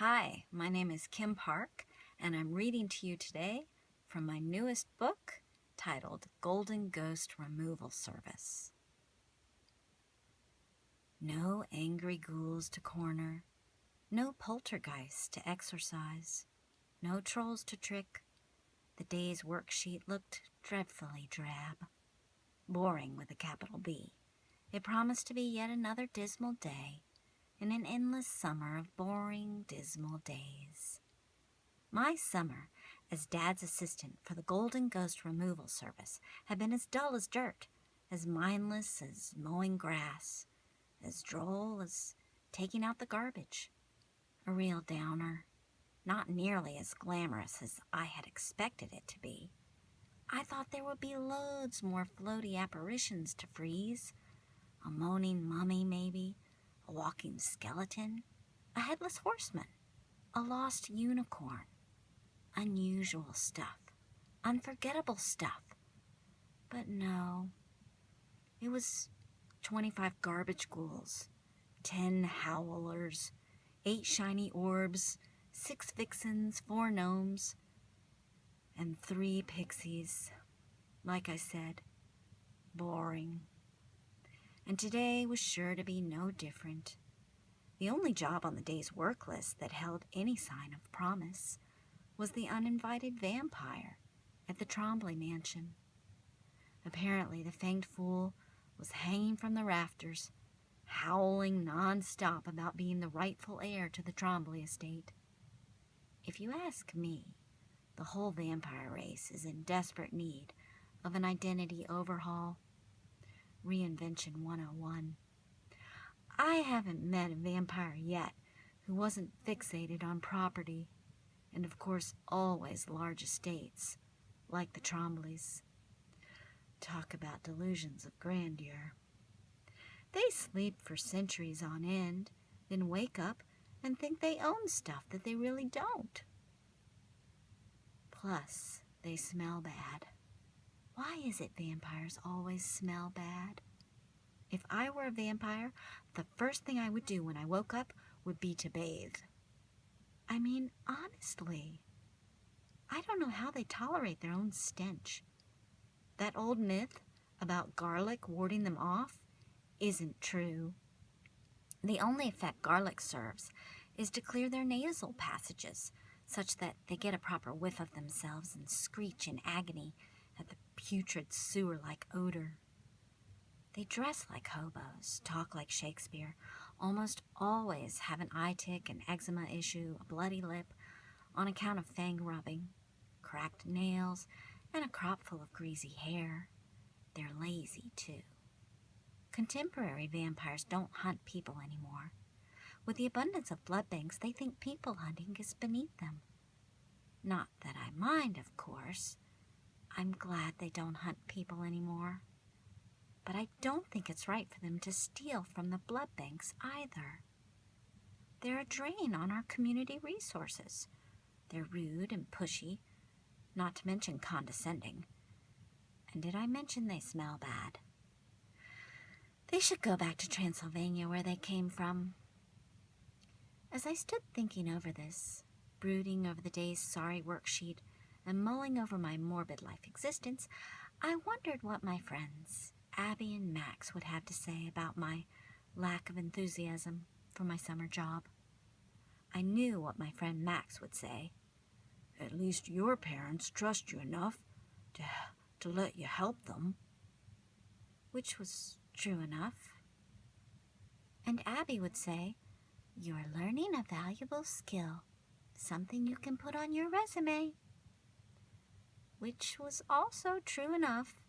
Hi, my name is Kim Park, and I'm reading to you today from my newest book titled Golden Ghost Removal Service. No angry ghouls to corner, no poltergeists to exorcise, no trolls to trick. The day's worksheet looked dreadfully drab, boring with a capital B. It promised to be yet another dismal day in an endless summer of boring, dismal days. My summer as Dad's assistant for the Golden Ghost Removal Service had been as dull as dirt, as mindless as mowing grass, as droll as taking out the garbage. A real downer, not nearly as glamorous as I had expected it to be. I thought there would be loads more floaty apparitions to freeze. A moaning mummy, maybe, a walking skeleton, a headless horseman, a lost unicorn. Unusual stuff, unforgettable stuff. But no, it was 25 garbage ghouls, 10 howlers, 8 shiny orbs, 6 vixens, 4 gnomes, and 3 pixies. Like I said, boring. And today was sure to be no different. The only job on the day's work list that held any sign of promise was the uninvited vampire at the Trombley mansion. Apparently, the fanged fool was hanging from the rafters, howling non-stop about being the rightful heir to the Trombley estate. If you ask me, the whole vampire race is in desperate need of an identity overhaul. Reinvention 101. I haven't met a vampire yet who wasn't fixated on property, and of course always large estates, like the Trombleys. Talk about delusions of grandeur. They sleep for centuries on end, then wake up and think they own stuff that they really don't. Plus, they smell bad. Why is it vampires always smell bad? If I were a vampire, the first thing I would do when I woke up would be to bathe. I mean, honestly, I don't know how they tolerate their own stench. That old myth about garlic warding them off isn't true. The only effect garlic serves is to clear their nasal passages, such that they get a proper whiff of themselves and screech in agony at the putrid sewer-like odor. They dress like hobos, talk like Shakespeare, almost always have an eye tick, an eczema issue, a bloody lip, on account of fang rubbing, cracked nails, and a crop full of greasy hair. They're lazy, too. Contemporary vampires don't hunt people anymore. With the abundance of blood banks, they think people hunting is beneath them. Not that I mind, of course. I'm glad they don't hunt people anymore. But I don't think it's right for them to steal from the blood banks either. They're a drain on our community resources. They're rude and pushy, not to mention condescending. And did I mention they smell bad? They should go back to Transylvania where they came from. As I stood thinking over this, brooding over the day's sorry worksheet, and mulling over my morbid life existence, I wondered what my friends, Abby and Max, would have to say about my lack of enthusiasm for my summer job. I knew what my friend Max would say. At least your parents trust you enough to let you help them. Which was true enough. And Abby would say, you're learning a valuable skill, something you can put on your resume. Which was also true enough.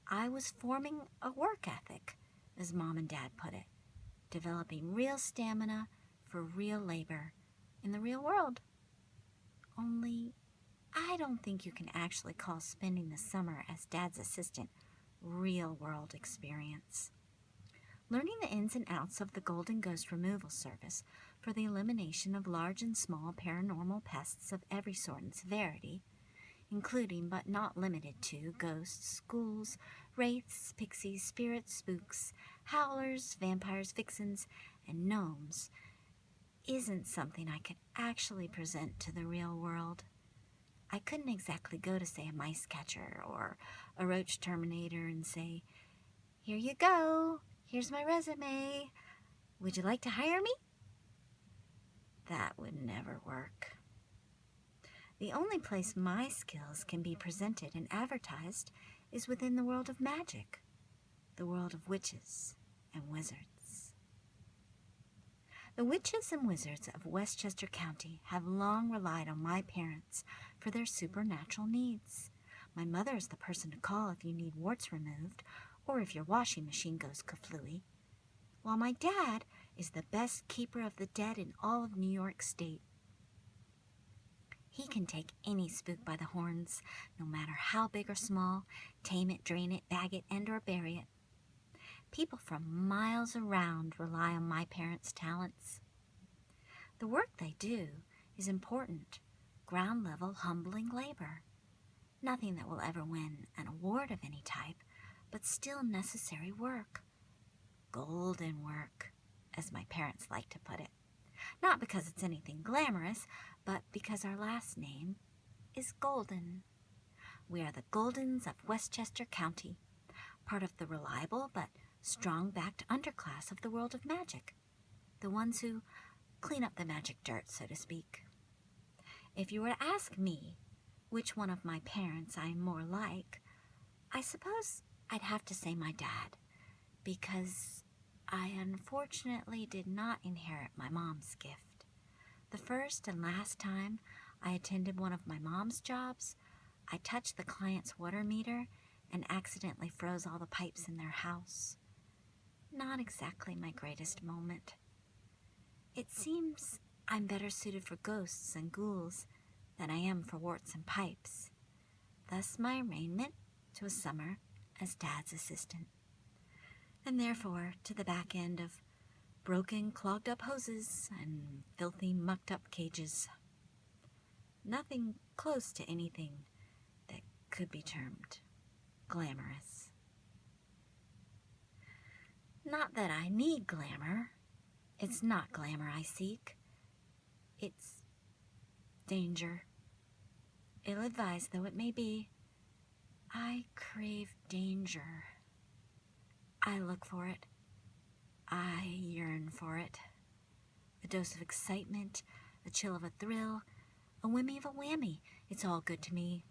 I was forming a work ethic, as Mom and Dad put it, developing real stamina for real labor in the real world. Only, I don't think you can actually call spending the summer as Dad's assistant real-world experience. Learning the ins and outs of the Golden Ghost Removal Service for the elimination of large and small paranormal pests of every sort and severity, including but not limited to ghosts, ghouls, wraiths, pixies, spirits, spooks, howlers, vampires, vixens, and gnomes, isn't something I could actually present to the real world. I couldn't exactly go to, say, a mice catcher or a roach terminator and say, "Here you go, here's my resume. Would you like to hire me?" That would never work. The only place my skills can be presented and advertised is within the world of magic, the world of witches and wizards. The witches and wizards of Westchester County have long relied on my parents for their supernatural needs. My mother is the person to call if you need warts removed or if your washing machine goes kaflooey, while my dad is the best keeper of the dead in all of New York State. He can take any spook by the horns, no matter how big or small, tame it, drain it, bag it, and or bury it. People from miles around rely on my parents' talents. The work they do is important, ground-level, humbling labor. Nothing that will ever win an award of any type, but still necessary work. Golden work, as my parents like to put it. Not because it's anything glamorous, but because our last name is Golden. We are the Goldens of Westchester County, part of the reliable but strong-backed underclass of the world of magic, the ones who clean up the magic dirt, so to speak. If you were to ask me which one of my parents I am more like, I suppose I'd have to say my dad, because I unfortunately did not inherit my mom's gift. The first and last time I attended one of my mom's jobs, I touched the client's water meter and accidentally froze all the pipes in their house. Not exactly my greatest moment. It seems I'm better suited for ghosts and ghouls than I am for warts and pipes. Thus my arraignment to a summer as Dad's assistant, and therefore to the back end of broken, clogged-up hoses and filthy, mucked-up cages. Nothing close to anything that could be termed glamorous. Not that I need glamour. It's not glamour I seek. It's danger. Ill-advised though it may be, I crave danger. I look for it. I yearn for it. A dose of excitement, a chill of a thrill, a whammy of a whammy. It's all good to me.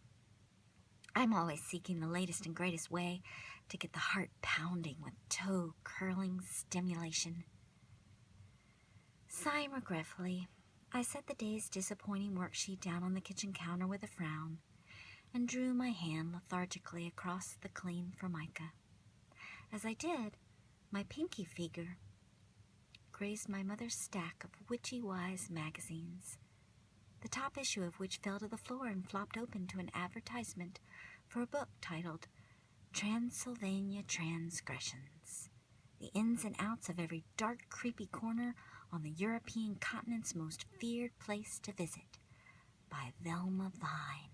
I'm always seeking the latest and greatest way to get the heart pounding with toe-curling stimulation. Sighing regretfully, I set the day's disappointing worksheet down on the kitchen counter with a frown and drew my hand lethargically across the clean formica. As I did, my pinky finger grazed my mother's stack of witchy-wise magazines, the top issue of which fell to the floor and flopped open to an advertisement for a book titled Transylvania Transgressions, the ins and outs of every dark, creepy corner on the European continent's most feared place to visit, by Velma Vine.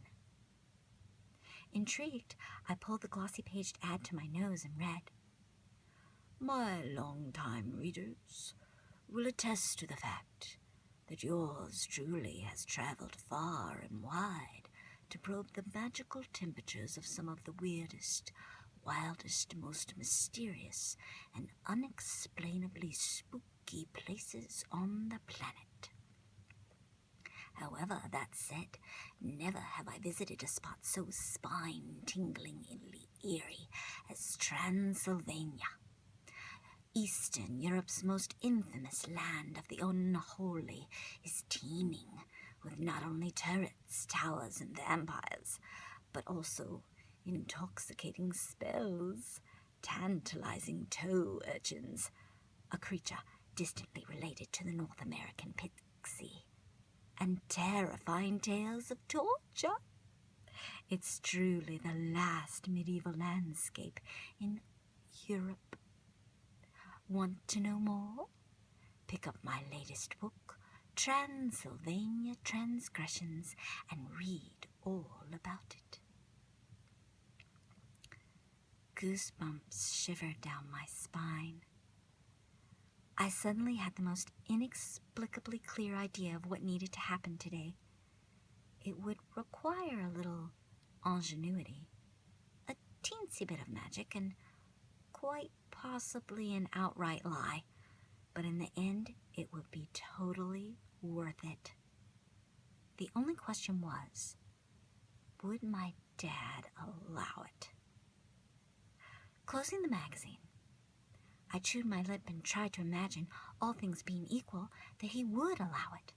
Intrigued, I pulled the glossy-paged ad to my nose and read, "My long-time readers will attest to the fact that yours truly has traveled far and wide to probe the magical temperatures of some of the weirdest, wildest, most mysterious, and unexplainably spooky places on the planet. However, that said, never have I visited a spot so spine-tinglingly eerie as Transylvania. Eastern Europe's most infamous land of the unholy is teeming with not only turrets, towers, and vampires, but also intoxicating spells, tantalizing tow urchins, a creature distantly related to the North American pixie, and terrifying tales of torture. It's truly the last medieval landscape in Europe. Want to know more? Pick up my latest book, Transylvania Transgressions, and read all about it." Goosebumps shivered down my spine. I suddenly had the most inexplicably clear idea of what needed to happen today. It would require a little ingenuity, a teensy bit of magic, and quite possibly an outright lie. But in the end, it would be totally worth it. The only question was, would my dad allow it? Closing the magazine, I chewed my lip and tried to imagine, all things being equal, that he would allow it,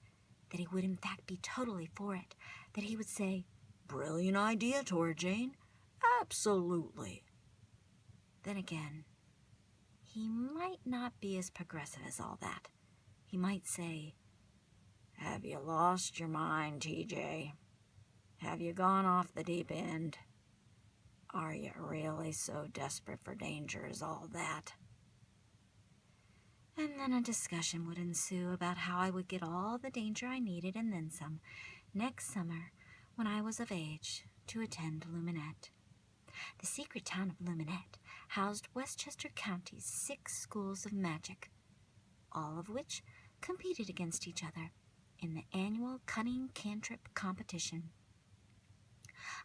that he would in fact be totally for it, that he would say, "Brilliant idea, Tora Jane. Absolutely." Then again, he might not be as progressive as all that. He might say, "Have you lost your mind, TJ? Have you gone off the deep end? Are you really so desperate for danger as all that?" And then a discussion would ensue about how I would get all the danger I needed and then some next summer when I was of age to attend Luminette. The secret town of Luminette housed Westchester County's 6 schools of magic, all of which competed against each other in the annual Cunning Cantrip competition,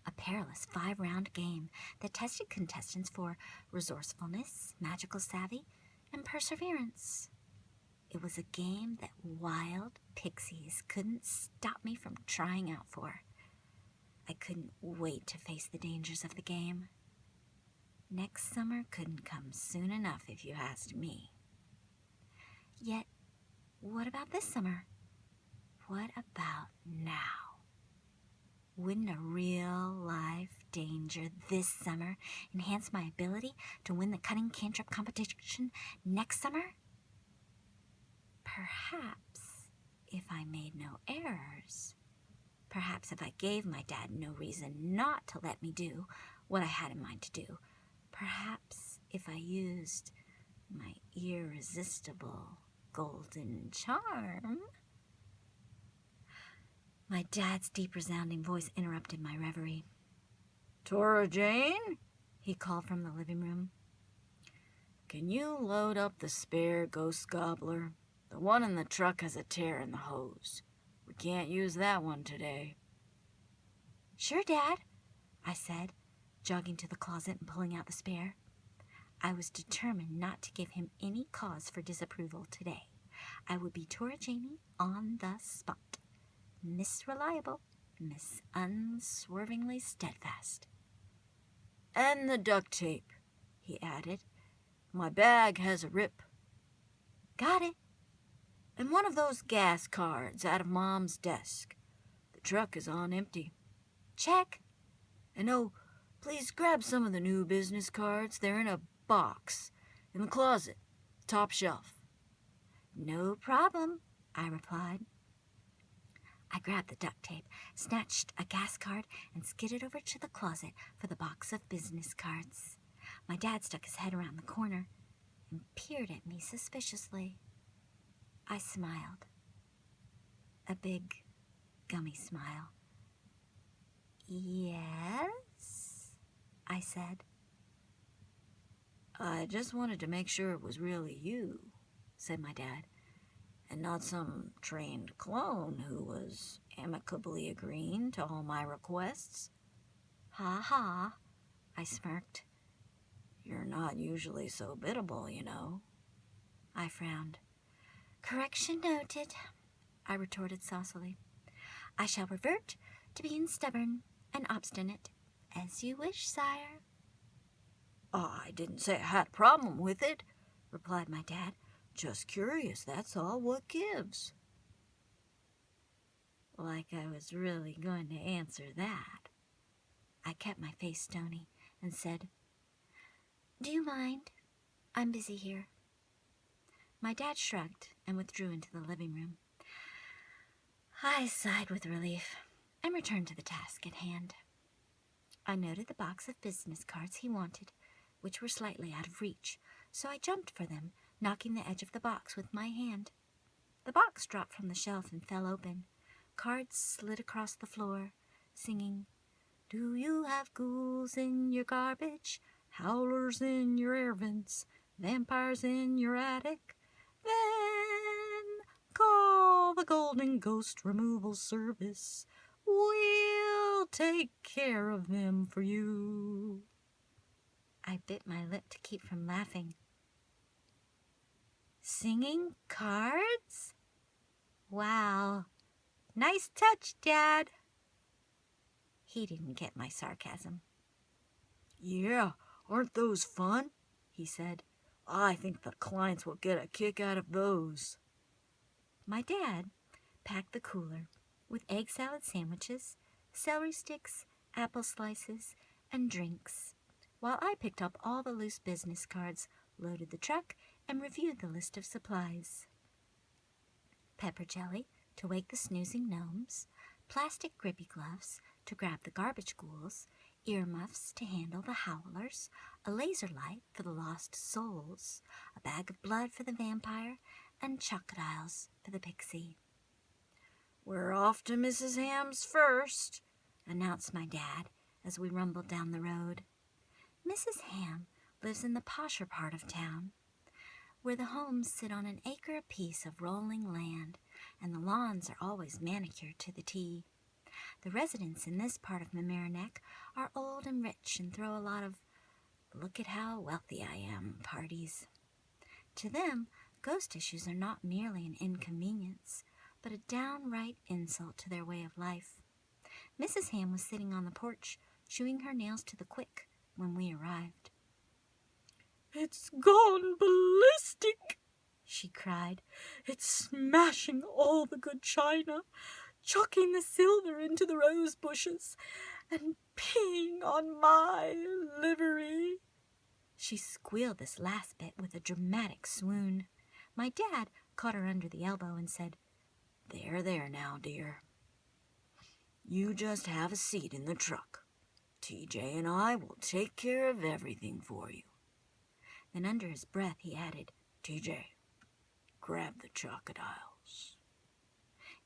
a perilous 5-round game that tested contestants for resourcefulness, magical savvy, and perseverance. It was a game that wild pixies couldn't stop me from trying out for. I couldn't wait to face the dangers of the game. Next summer couldn't come soon enough if you asked me. Yet, what about this summer? What about now? Wouldn't a real-life danger this summer enhance my ability to win the Cunning Cantrip competition next summer? Perhaps if I made no errors. Perhaps if I gave my dad no reason not to let me do what I had in mind to do. Perhaps if I used my irresistible golden charm. My dad's deep resounding voice interrupted my reverie. "Tora Jane," he called from the living room. "Can you load up the spare ghost gobbler? The one in the truck has a tear in the hose. We can't use that one today." "Sure, Dad," I said, jogging to the closet and pulling out the spare. I was determined not to give him any cause for disapproval today. I would be Tora Janie on the spot. Miss Reliable, Miss Unswervingly Steadfast. "And the duct tape," he added. "My bag has a rip." "Got it." "And one of those gas cards out of Mom's desk. The truck is on empty." "Check." "And oh, please grab some of the new business cards. They're in a box in the closet, top shelf." "No problem," I replied. I grabbed the duct tape, snatched a gas card, and skidded over to the closet for the box of business cards. My dad stuck his head around the corner and peered at me suspiciously. I smiled. A big, gummy smile. "Yes?" I said. "I just wanted to make sure it was really you," said my dad, "and not some trained clone who was amicably agreeing to all my requests." "Ha ha," I smirked. "You're not usually so biddable, you know." I frowned. "Correction noted," I retorted saucily. "I shall revert to being stubborn and obstinate. As you wish, sire." "I didn't say I had a problem with it," replied my dad. "Just curious, that's all. What gives?" Like I was really going to answer that. I kept my face stony and said, "Do you mind? I'm busy here." My dad shrugged and withdrew into the living room. I sighed with relief and returned to the task at hand. I noted the box of business cards he wanted, which were slightly out of reach, so I jumped for them, knocking the edge of the box with my hand. The box dropped from the shelf and fell open. Cards slid across the floor, singing, "Do you have ghouls in your garbage? Howlers in your air vents? Vampires in your attic? Then call the Golden Ghost Removal Service. We'll take care of them for you. I bit my lip to keep from laughing. Singing cards? Wow. Nice touch, Dad. He didn't get my sarcasm. Yeah, aren't those fun? He said. I think the clients will get a kick out of those. My dad packed the cooler with egg salad sandwiches, celery sticks, apple slices, and drinks, while I picked up all the loose business cards, loaded the truck, and reviewed the list of supplies. Pepper jelly to wake the snoozing gnomes, plastic grippy gloves to grab the garbage ghouls, earmuffs to handle the howlers, a laser light for the lost souls, a bag of blood for the vampire, and crocodiles for the pixie. We're off to Mrs. Ham's first, announced my dad as we rumbled down the road. Mrs. Ham lives in the posher part of town, where the homes sit on an acre apiece of rolling land, and the lawns are always manicured to the T. The residents in this part of Mamaroneck are old and rich and throw a lot of "look at how wealthy I am" parties. To them, ghost issues are not merely an inconvenience, but a downright insult to their way of life. Mrs. Ham was sitting on the porch, chewing her nails to the quick when we arrived. "It's gone ballistic," she cried. "It's smashing all the good china, chucking the silver into the rose bushes, and peeing on my livery." She squealed this last bit with a dramatic swoon. My dad caught her under the elbow and said, There now, dear. You just have a seat in the truck. TJ and I will take care of everything for you." Then under his breath he added, "TJ, grab the crocodiles."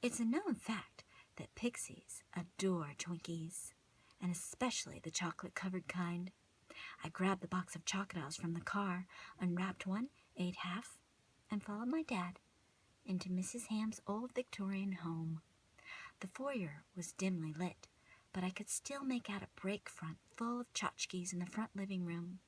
It's a known fact that pixies adore Twinkies, and especially the chocolate-covered kind. I grabbed the box of crocodiles from the car, unwrapped one, ate half, and followed my dad into Mrs. Ham's old Victorian home. The foyer was dimly lit, but I could still make out a break front full of tchotchkes in the front living room.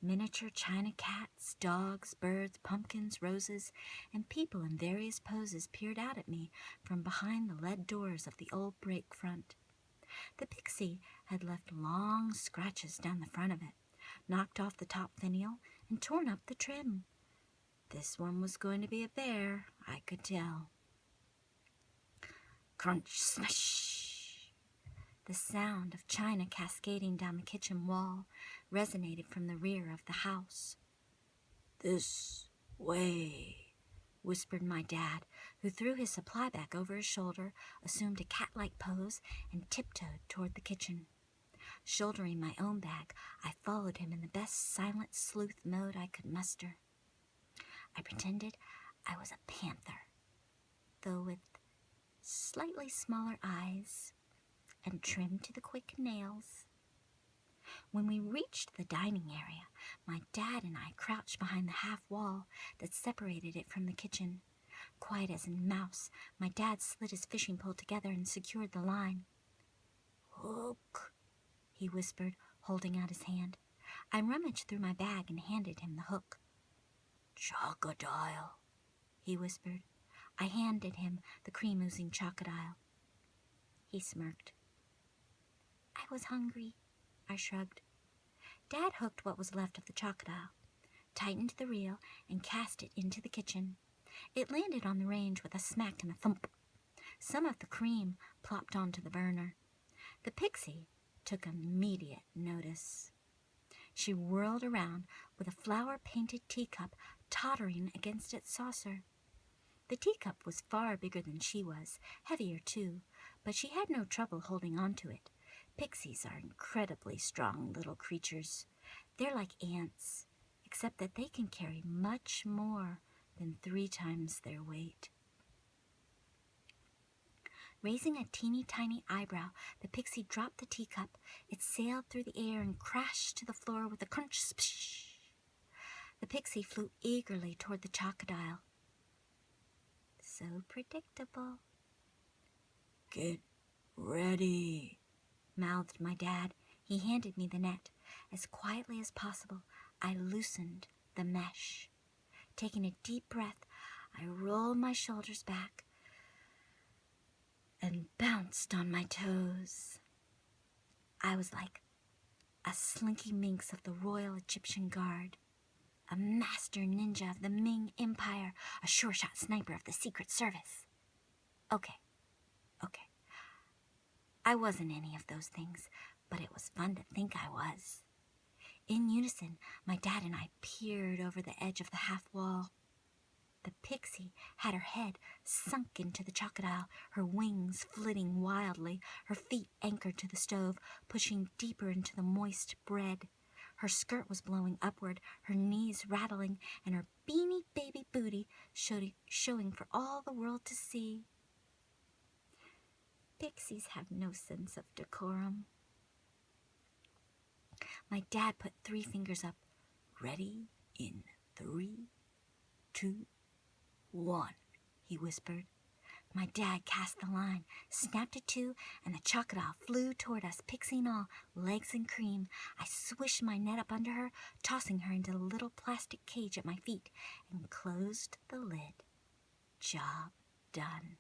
Miniature china cats, dogs, birds, pumpkins, roses, and people in various poses peered out at me from behind the lead doors of the old break front. The pixie had left long scratches down the front of it, knocked off the top finial, and torn up the trim. This one was going to be a bear, I could tell. Crunch, smash! The sound of china cascading down the kitchen wall resonated from the rear of the house. "This way," whispered my dad, who threw his supply bag over his shoulder, assumed a cat-like pose, and tiptoed toward the kitchen. Shouldering my own bag, I followed him in the best silent sleuth mode I could muster. I pretended I was a panther, though with slightly smaller eyes and trimmed to the quick nails. When we reached the dining area, my dad and I crouched behind the half wall that separated it from the kitchen. Quiet as a mouse, my dad slid his fishing pole together and secured the line. "Hook," he whispered, holding out his hand. I rummaged through my bag and handed him the hook. "Crocodile," he whispered. I handed him the cream-oozing crocodile. He smirked. "I was hungry," I shrugged. Dad hooked what was left of the crocodile, tightened the reel, and cast it into the kitchen. It landed on the range with a smack and a thump. Some of the cream plopped onto the burner. The pixie took immediate notice. She whirled around with a flower-painted teacup tottering against its saucer. The teacup was far bigger than she was, heavier too, but she had no trouble holding on to it. Pixies are incredibly strong little creatures. They're like ants, except that they can carry much more than 3 times their weight. Raising a teeny-tiny eyebrow, the pixie dropped the teacup. It sailed through the air and crashed to the floor with a crunch. Splish! The pixie flew eagerly toward the crocodile. So predictable. Get ready, mouthed my dad. He handed me the net. As quietly as possible, I loosened the mesh. Taking a deep breath, I rolled my shoulders back and bounced on my toes. I was like a slinky minx of the Royal Egyptian Guard, a master ninja of the Ming Empire, a sure-shot sniper of the Secret Service. Okay. I wasn't any of those things, but it was fun to think I was. In unison, my dad and I peered over the edge of the half wall. The pixie had her head sunk into the crocodile, her wings flitting wildly, her feet anchored to the stove, pushing deeper into the moist bread. Her skirt was blowing upward, her knees rattling, and her beanie baby booty showing for all the world to see. Pixies have no sense of decorum. My dad put 3 fingers up. Ready in 3, 2, 1, he whispered. My dad cast the line, snapped it to, and the crocodile flew toward us, pixie and all, legs and cream. I swished my net up under her, tossing her into the little plastic cage at my feet, and closed the lid. Job done.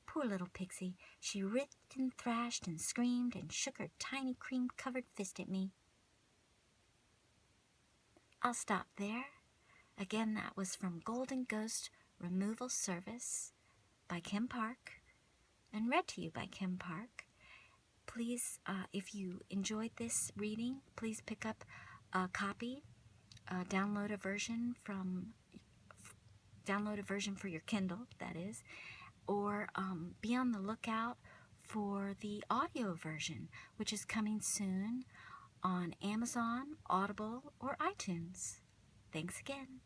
Poor little pixie, she writhed and thrashed and screamed and shook her tiny cream-covered fist at me. I'll stop there. Again, that was from Golden Ghost Removal Service by Kim Park, and read to you by Kim Park. Please, if you enjoyed this reading, please pick up a copy, download a version for your Kindle, that is, or be on the lookout for the audio version, which is coming soon on Amazon, Audible, or iTunes. Thanks again.